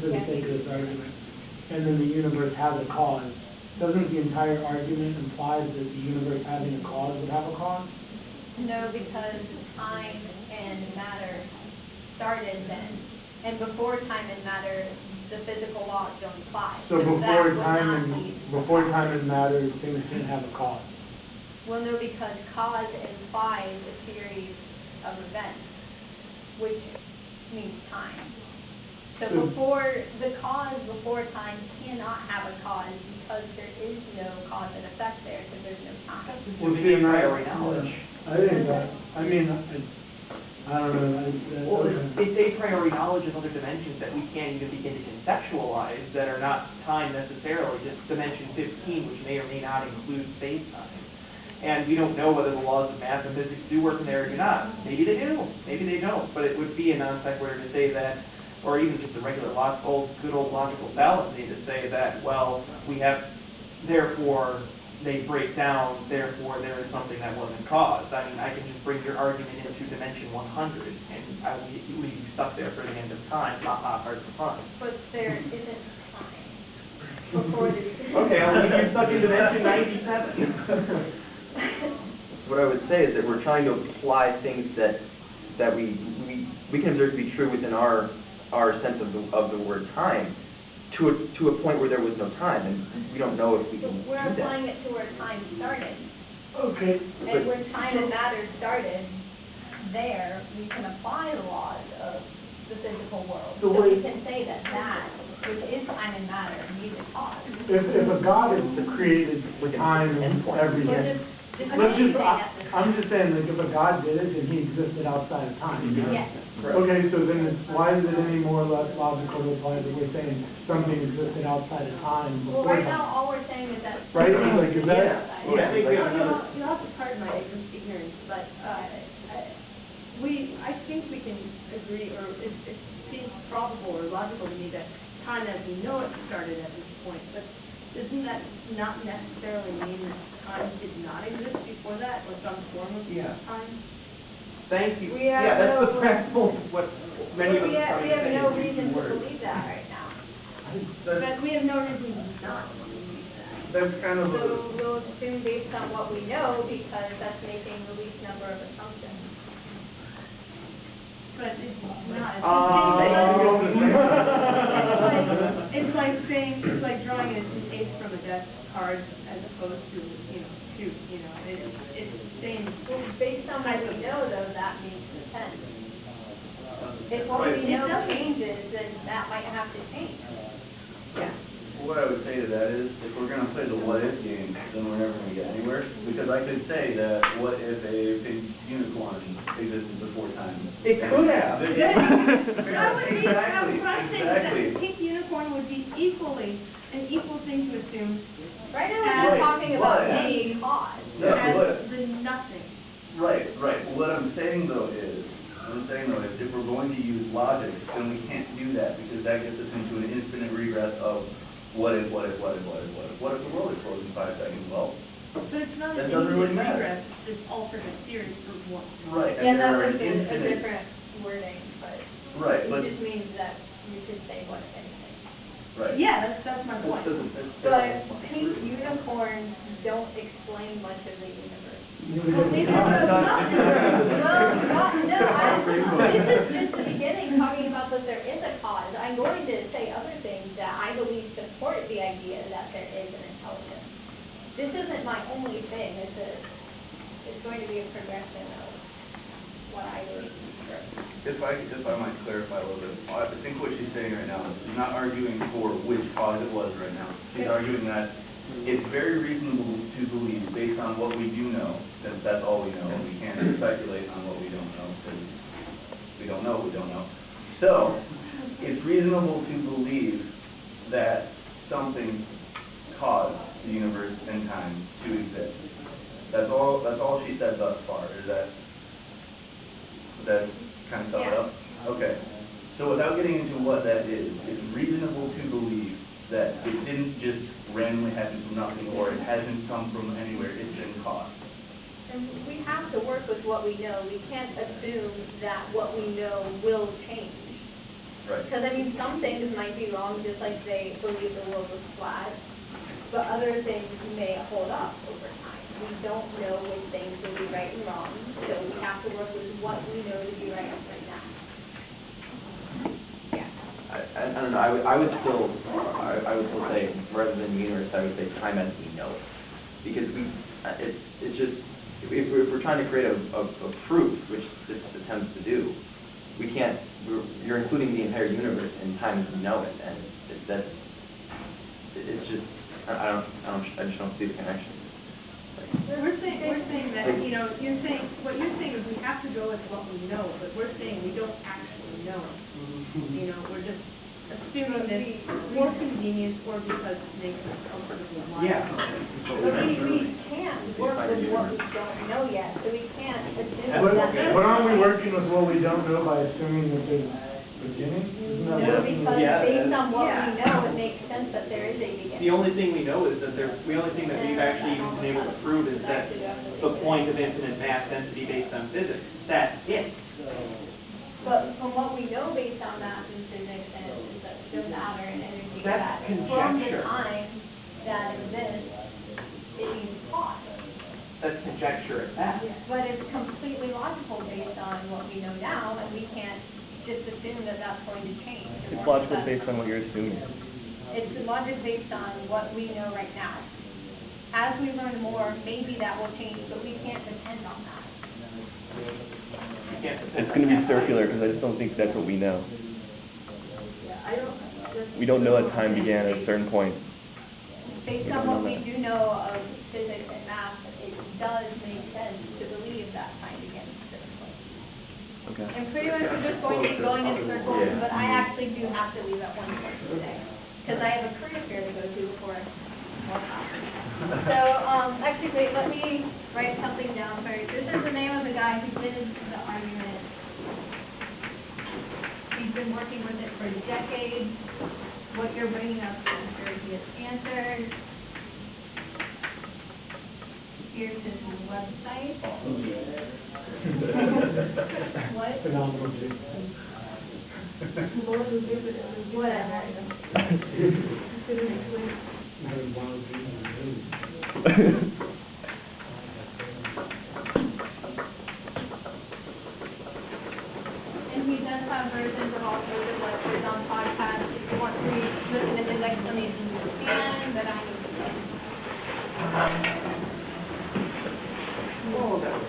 for the sake of this argument, and then the universe has a cause, doesn't the entire argument imply that the universe having a cause would have a cause? No, because time and matter started then, and before time and matter, the physical laws don't apply. So before time and matter, things didn't have a cause. Well, no, because cause implies a series of events, which means time. So before time cannot have a cause because there is no cause and effect there because there's no time. Well, see, priori knowledge. I think that, I mean, I don't know. Well, it's a priori knowledge of other dimensions that we can't even begin to conceptualize that are not time necessarily, just dimension 15, which may or may not include space-time. And we don't know whether the laws of math and physics do work in there or do not. Maybe they do, maybe they don't, but it would be a non sequitur to say that, or even just a regular good old logical fallacy to say that, well, we have, therefore, they break down, therefore there is something that wasn't caused. I mean, I can just bring your argument into dimension 100, and I will leave you stuck there for the end of time, not hard for fun. But there isn't time before there's Okay, I'll leave you stuck in dimension 97. What I would say is that we're trying to apply things that we can observe to be true within our sense of the word time to a point where there was no time, and we don't know if we can do that. We're applying it to where time started. Okay. And when time and matter started, there we can apply the laws of the physical world. So we can say that which is time and matter, needs a cause. If a God is created time and everything, I'm just saying, like, if a God did it, then he existed outside of time. Yes. Okay, so then why is it any more or less logical to apply that we're saying something existed outside of time? Well, right now, all we're saying is that... Right? Like, is that... Yeah, I think we have another... You'll have to pardon my ignorance, but I think we can agree, or it seems probable or logical to me that time as we know it started at this point, but doesn't that not necessarily mean that time did not exist before that, or some form of time? Thank you. That's the principle of what many of us are trying to say. We have no reason to believe that right now. But we have no reason not to believe that. That's kind of So we'll assume based on what we know, because that's making the least number of assumptions. But it's not. It's like drawing an ace from a deck card as opposed to, two. It's saying. Well, based on what we know, though, that makes sense. If what we know changes, then that might have to change. Yeah. What I would say to that is, if we're going to play the what-if game, then we're never going to get anywhere. Because I could say that, what if a big unicorn existed before time? It could have. That would be, Exactly. what I'm saying is that the pink unicorn would be an equal thing to assume. Right now, we're talking about any cause. As the nothing. Right. What I'm saying, though, is, if we're going to use logic, then we can't do that, because that gets us into an infinite regress of what if? What if the world explodes in 5 seconds? Well, but it's not that an doesn't really infinite matter. regress, it's just alternate series for one. Right. Yeah, there that are was a infinite. different wording, but Right, it but just means that you could say what if anything. right. Yeah, that's my point. But pink unicorns don't explain much of the universe. Well, maybe that's not. This is just the beginning, talking about that there is a cause. I'm going to say other things that I believe support the idea that there is an intelligence. This isn't my only thing. It's going to be a progression of what I believe is true. If I might clarify a little bit, I think what she's saying right now is she's not arguing for which cause it was right now. She's arguing that it's very reasonable to believe, based on what we do know, that that's all we know, and we can't speculate on what we don't know, because we don't know what we don't know. So, it's reasonable to believe that something caused the universe and time to exist. That's all she said thus far. Is that kind of sum it up? Okay. So without getting into what that is, it's reasonable to believe that it didn't just randomly happen from nothing, or it hasn't come from anywhere, it's been caused. And we have to work with what we know. We can't assume that what we know will change. Right. Because, I mean, some things might be wrong, just like they believe the world was flat, but other things may hold up over time. We don't know which things will be right and wrong, so we have to work with what we know to be right now. Yeah. I don't know, I would still say, rather than universe, I would say time as we know it. Because it's just, if we're trying to create a proof, which this attempts to do, we can't, you're including the entire universe in time as we know it, and it's just, I just don't see the connection. We're saying that, you know, what you're saying is we have to go with what we know, but we're saying we don't actually know it. You know, we're just assuming this for convenience or because it makes us comfortable. Yeah. But we can't work with what we don't know yet, so we can't assume But that. aren't we working with what we don't know by assuming that there's a beginning? Isn't that No, what- because Yeah, based on what yeah. we know, it makes sense that there is a beginning. The only thing we know is that the only thing that we've actually even been able to prove is that the point of infinite mass density based on physics. That's it. But from what we know based on math and physics and the matter and energy, That's that from the conjecture. time that exists, it means cause. That's conjecture at best. But it's completely logical based on what we know now, and we can't just assume that that's going to change. It's logical based on what you're assuming. It's logic based on what we know right now. As we learn more, maybe that will change, but we can't depend on that. You can't depend It's on going to be that. circular because I just don't think that's what we know. Yeah, I don't. We don't know that time began at a certain point. Based on what we do know of physics and math, it does make sense to believe that time begins to place. Okay. And pretty much we're just going to be going in circles, but I actually do have to leave at 1:20 today, because I have a career fair to go to before I walk off. So, actually, wait, let me write something down first. This is the name of the guy who did the argument. He's been working with it for decades. What you're bringing up, I'm sure he has answered. Here's his website. What? Phenomenal, Jason. Whatever. And he does have versions of all sorts of lectures on podcasts. If you want to listen to his explanations, you can, but I need to. Oh, that was